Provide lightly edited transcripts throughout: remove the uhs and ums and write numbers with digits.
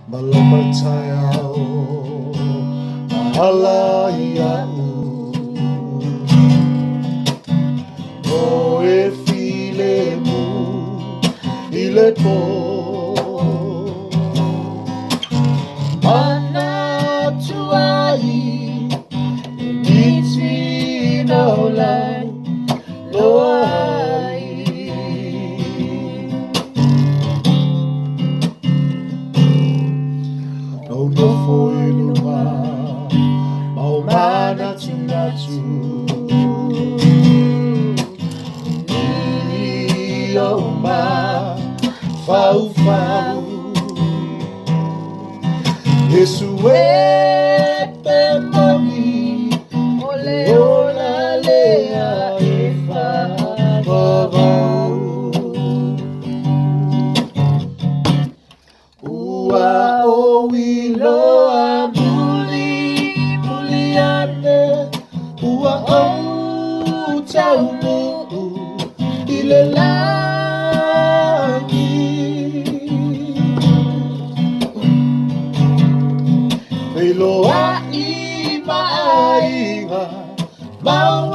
malama Taeao, Iau. O e file mu i le po mana tuai i tino lai loai no no foi luma mau mana tunatu fau fau Yesu e pe moni ole ola lea e fa vavau ua o iloa muli muliane ua o taunu i le Loa i maiga mau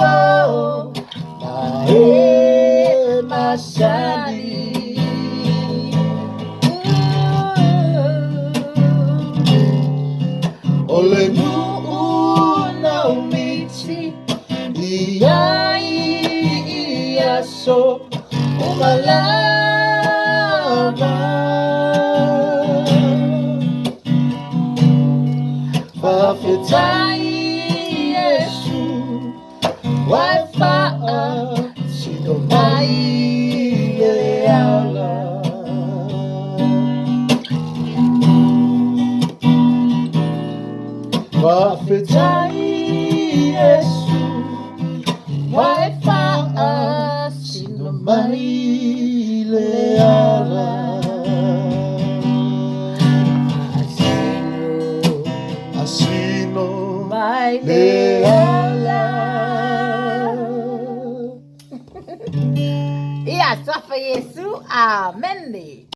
na e masani ole nuu na umiti ia so umalama Whawhetai Yesu Waiwha Sino mai e aula Whawhetai Yesu Waiwha Sino mai le aula Iya, sua Yesu, amen.